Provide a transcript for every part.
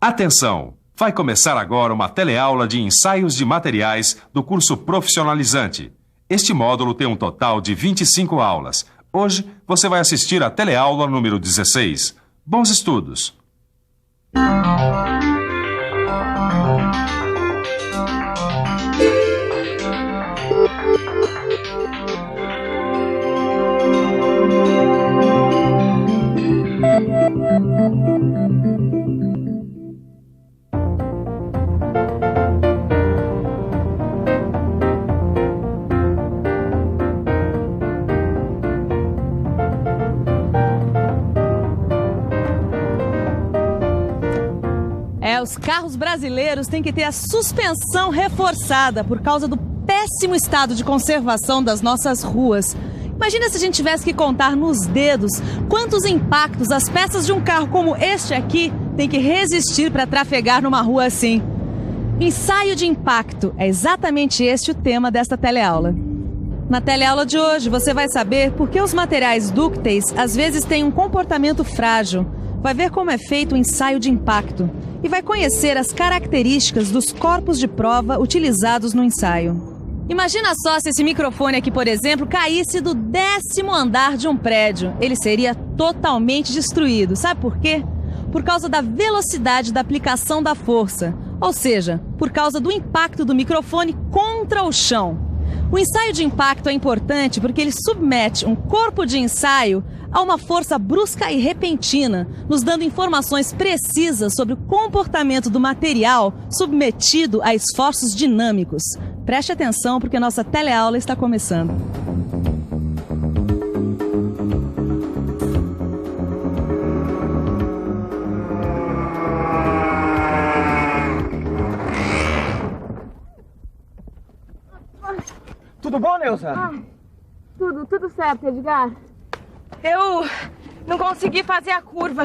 Atenção! Vai começar agora uma teleaula de ensaios de materiais do curso profissionalizante. Este módulo tem um total de 25 aulas. Hoje você vai assistir à teleaula número 16. Bons estudos! Os carros brasileiros têm que ter a suspensão reforçada por causa do péssimo estado de conservação das nossas ruas. Imagina se a gente tivesse que contar nos dedos quantos impactos as peças de um carro como este aqui têm que resistir para trafegar numa rua assim. Ensaio de impacto é exatamente este o tema desta teleaula. Na teleaula de hoje você vai saber por que os materiais dúcteis às vezes têm um comportamento frágil. Vai ver como é feito o ensaio de impacto e vai conhecer as características dos corpos de prova utilizados no ensaio. Imagina só se esse microfone aqui, por exemplo, caísse do 10º andar de um prédio. Ele seria totalmente destruído. Sabe por quê? Por causa da velocidade da aplicação da força, ou seja, por causa do impacto do microfone contra o chão. O ensaio de impacto é importante porque ele submete um corpo de ensaio a uma força brusca e repentina, nos dando informações precisas sobre o comportamento do material submetido a esforços dinâmicos. Preste atenção porque nossa teleaula está começando. Tudo bom, Neuza? Tudo certo, Edgar. Eu não consegui fazer a curva.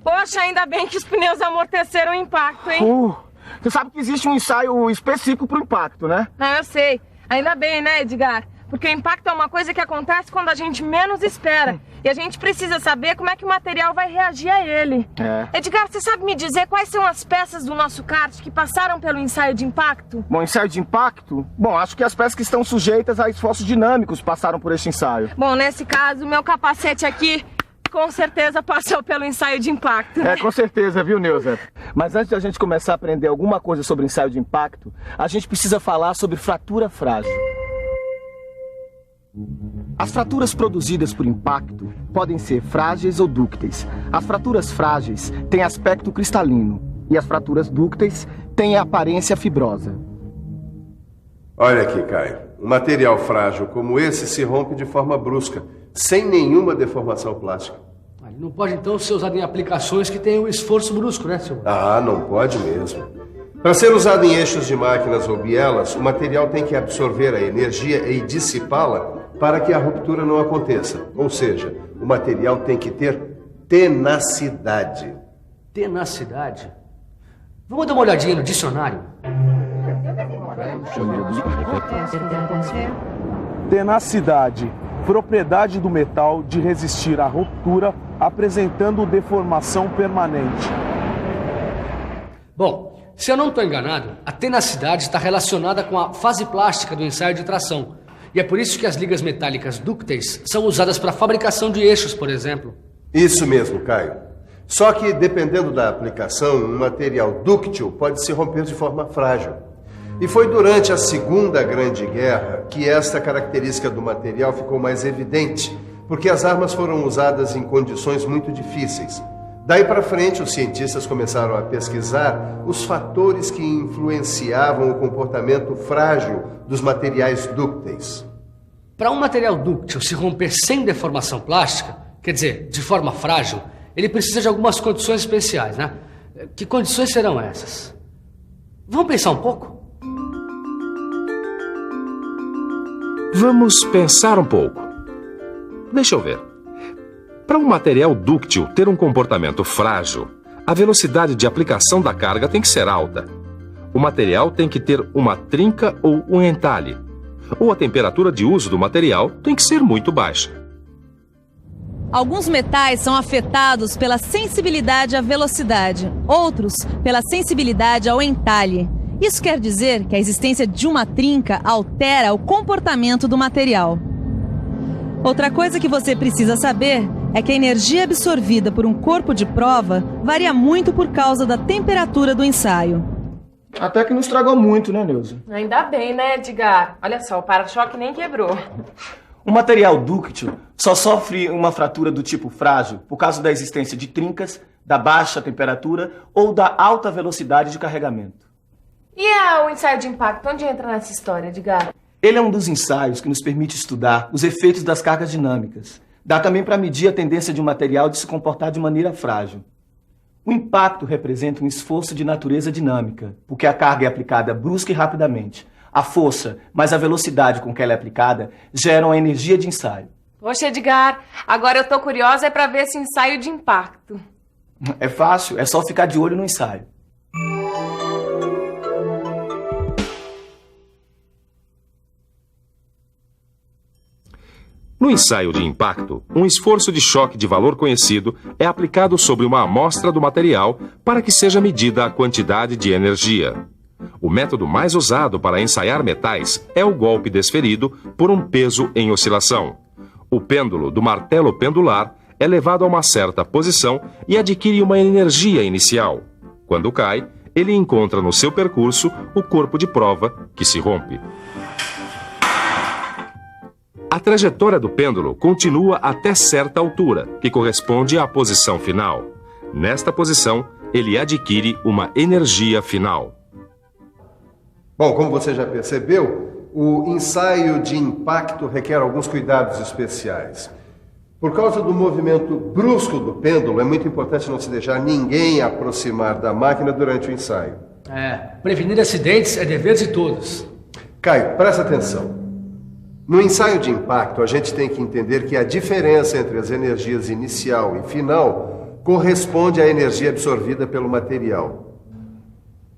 Poxa, ainda bem que os pneus amorteceram o impacto, hein? Você sabe que existe um ensaio específico pro impacto, né? Não, eu sei. Ainda bem, né, Edgar? Porque o impacto é uma coisa que acontece quando a gente menos espera. E a gente precisa saber como é que o material vai reagir a ele. Edgar, você sabe me dizer quais são as peças do nosso kart que passaram pelo ensaio de impacto? Bom, ensaio de impacto? Bom, acho que as peças que estão sujeitas a esforços dinâmicos passaram por esse ensaio. Bom, nesse caso, o meu capacete aqui com certeza passou pelo ensaio de impacto, né? Com certeza, viu, Neuza? Mas antes da gente começar a aprender alguma coisa sobre ensaio de impacto, a gente precisa falar sobre fratura frágil. As fraturas produzidas por impacto podem ser frágeis ou dúcteis. As fraturas frágeis têm aspecto cristalino e as fraturas dúcteis têm aparência fibrosa. Olha aqui, Caio. Um material frágil como esse se rompe de forma brusca, sem nenhuma deformação plástica. Ele não pode, então, ser usado em aplicações que tenham esforço brusco, né, senhor? Não pode mesmo. Para ser usado em eixos de máquinas ou bielas, o material tem que absorver a energia e dissipá-la para que a ruptura não aconteça. Ou seja, o material tem que ter tenacidade. Tenacidade? Vamos dar uma olhadinha no dicionário. Tenacidade, propriedade do metal de resistir à ruptura, apresentando deformação permanente. Bom, se eu não estou enganado, a tenacidade está relacionada com a fase plástica do ensaio de tração. E é por isso que as ligas metálicas dúcteis são usadas para a fabricação de eixos, por exemplo. Isso mesmo, Caio. Só que, dependendo da aplicação, um material dúctil pode se romper de forma frágil. E foi durante a Segunda Grande Guerra que esta característica do material ficou mais evidente, porque as armas foram usadas em condições muito difíceis. Daí para frente, os cientistas começaram a pesquisar os fatores que influenciavam o comportamento frágil dos materiais dúcteis. Para um material dúctil se romper sem deformação plástica, quer dizer, de forma frágil, ele precisa de algumas condições especiais, né? Que condições serão essas? Vamos pensar um pouco? Vamos pensar um pouco. Deixa eu ver. Para um material dúctil ter um comportamento frágil, a velocidade de aplicação da carga tem que ser alta. O material tem que ter uma trinca ou um entalhe. Ou a temperatura de uso do material tem que ser muito baixa. Alguns metais são afetados pela sensibilidade à velocidade, outros pela sensibilidade ao entalhe. Isso quer dizer que a existência de uma trinca altera o comportamento do material. Outra coisa que você precisa saber é que a energia absorvida por um corpo de prova varia muito por causa da temperatura do ensaio. Até que não estragou muito, né, Neuza? Ainda bem, né, Edgar? Olha só, o para-choque nem quebrou. O material dúctil só sofre uma fratura do tipo frágil por causa da existência de trincas, da baixa temperatura ou da alta velocidade de carregamento. E o ensaio de impacto, onde entra nessa história, Edgar? Ele é um dos ensaios que nos permite estudar os efeitos das cargas dinâmicas. Dá também para medir a tendência de um material de se comportar de maneira frágil. O impacto representa um esforço de natureza dinâmica, porque a carga é aplicada brusca e rapidamente. A força, mais a velocidade com que ela é aplicada, geram a energia de ensaio. Poxa, Edgar, agora eu tô curiosa para ver esse ensaio de impacto. É fácil, é só ficar de olho no ensaio. No ensaio de impacto, um esforço de choque de valor conhecido é aplicado sobre uma amostra do material para que seja medida a quantidade de energia. O método mais usado para ensaiar metais é o golpe desferido por um peso em oscilação. O pêndulo do martelo pendular é levado a uma certa posição e adquire uma energia inicial. Quando cai, ele encontra no seu percurso o corpo de prova, que se rompe. A trajetória do pêndulo continua até certa altura, que corresponde à posição final. Nesta posição, ele adquire uma energia final. Bom, como você já percebeu, o ensaio de impacto requer alguns cuidados especiais. Por causa do movimento brusco do pêndulo, é muito importante não se deixar ninguém aproximar da máquina durante o ensaio. Prevenir acidentes é dever de todos. Caio, presta atenção. No ensaio de impacto, a gente tem que entender que a diferença entre as energias inicial e final corresponde à energia absorvida pelo material.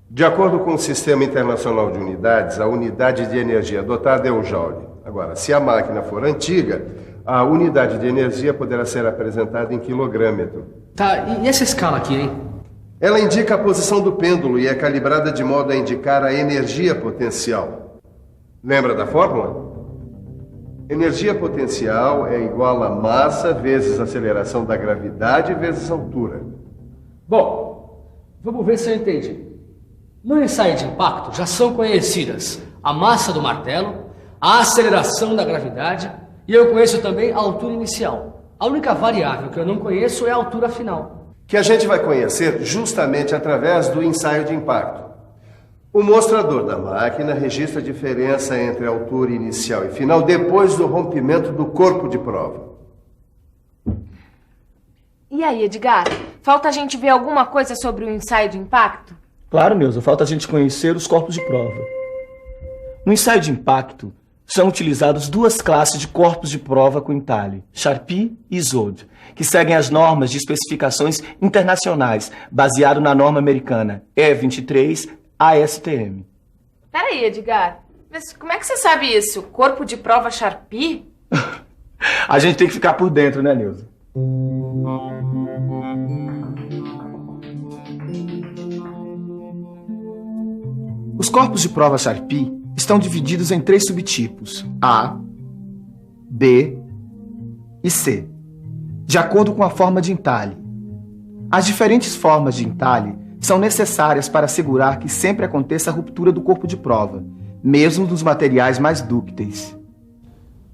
De acordo com o Sistema Internacional de Unidades, a unidade de energia adotada é o joule. Agora, se a máquina for antiga, a unidade de energia poderá ser apresentada em quilogrâmetro. Tá, e essa escala aqui, hein? Ela indica a posição do pêndulo e é calibrada de modo a indicar a energia potencial. Lembra da fórmula? Energia potencial é igual a massa vezes aceleração da gravidade vezes altura. Bom, vamos ver se eu entendi. No ensaio de impacto já são conhecidas a massa do martelo, a aceleração da gravidade e eu conheço também a altura inicial. A única variável que eu não conheço é a altura final. Que a gente vai conhecer justamente através do ensaio de impacto. O mostrador da máquina registra a diferença entre a altura inicial e final depois do rompimento do corpo de prova. E aí, Edgar? Falta a gente ver alguma coisa sobre o ensaio de impacto? Claro, Neuza, falta a gente conhecer os corpos de prova. No ensaio de impacto, são utilizadas duas classes de corpos de prova com entalhe, Charpy e Isod, que seguem as normas de especificações internacionais, baseado na norma americana E23 ASTM. Peraí, Edgar, mas como é que você sabe isso? Corpo de prova Charpy? A gente tem que ficar por dentro, né, Neuza? Os corpos de prova Charpy estão divididos em 3 subtipos, A, B e C, de acordo com a forma de entalhe. As diferentes formas de entalhe são necessárias para assegurar que sempre aconteça a ruptura do corpo de prova, mesmo dos materiais mais dúcteis.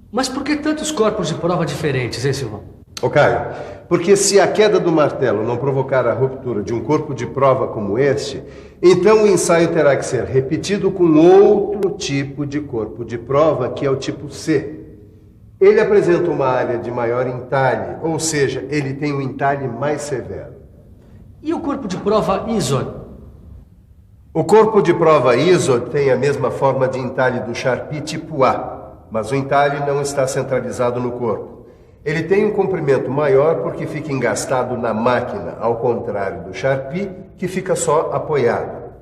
Mas por que tantos corpos de prova diferentes, hein, Silvão? Ô Caio, porque se a queda do martelo não provocar a ruptura de um corpo de prova como este, então o ensaio terá que ser repetido com outro tipo de corpo de prova, que é o tipo C. Ele apresenta uma área de maior entalhe, ou seja, ele tem um entalhe mais severo. E o corpo de prova Isod? O corpo de prova Isod tem a mesma forma de entalhe do Charpy tipo A, mas o entalhe não está centralizado no corpo. Ele tem um comprimento maior porque fica engastado na máquina, ao contrário do Charpy, que fica só apoiado.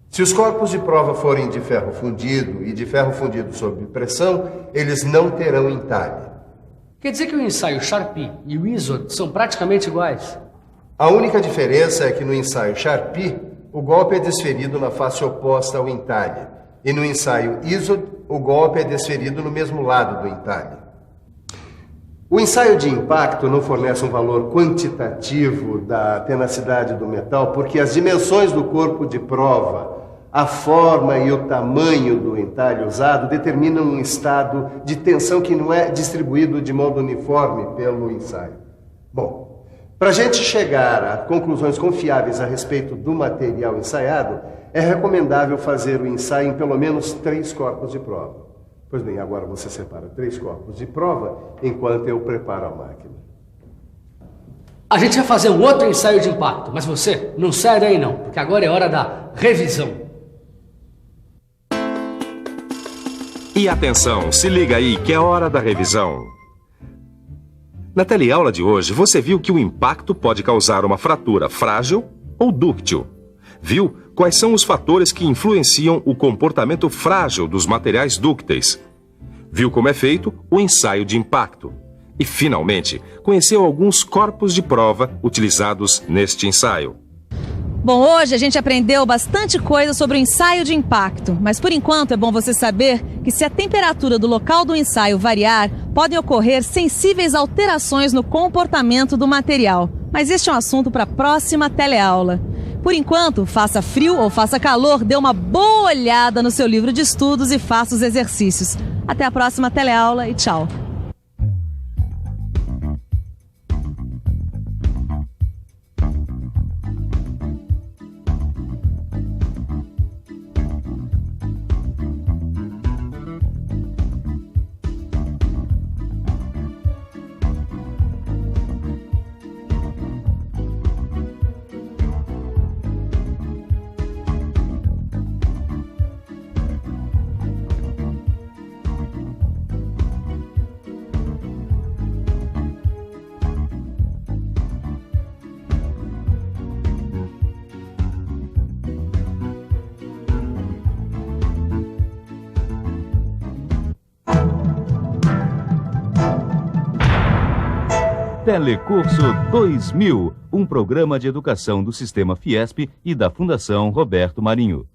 Se os corpos de prova forem de ferro fundido e de ferro fundido sob pressão, eles não terão entalhe. Quer dizer que o ensaio Charpy e o ISOD são praticamente iguais? A única diferença é que no ensaio Charpy, o golpe é desferido na face oposta ao entalhe. E no ensaio ISOD, o golpe é desferido no mesmo lado do entalhe. O ensaio de impacto não fornece um valor quantitativo da tenacidade do metal, porque as dimensões do corpo de prova, a forma e o tamanho do entalhe usado determinam um estado de tensão que não é distribuído de modo uniforme pelo ensaio. Bom, para a gente chegar a conclusões confiáveis a respeito do material ensaiado, é recomendável fazer o ensaio em pelo menos 3 corpos de prova. Pois bem, agora você separa 3 corpos de prova enquanto eu preparo a máquina. A gente vai fazer um outro ensaio de impacto, mas você não sai daí não, porque agora é hora da revisão. E atenção, se liga aí que é hora da revisão. Na teleaula de hoje, você viu que o impacto pode causar uma fratura frágil ou dúctil. Viu quais são os fatores que influenciam o comportamento frágil dos materiais dúcteis. Viu como é feito o ensaio de impacto. E, finalmente, conheceu alguns corpos de prova utilizados neste ensaio. Bom, hoje a gente aprendeu bastante coisa sobre o ensaio de impacto, mas por enquanto é bom você saber que se a temperatura do local do ensaio variar, podem ocorrer sensíveis alterações no comportamento do material. Mas este é um assunto para a próxima teleaula. Por enquanto, faça frio ou faça calor, dê uma boa olhada no seu livro de estudos e faça os exercícios. Até a próxima teleaula e tchau! Telecurso 2000, um programa de educação do Sistema Fiesp e da Fundação Roberto Marinho.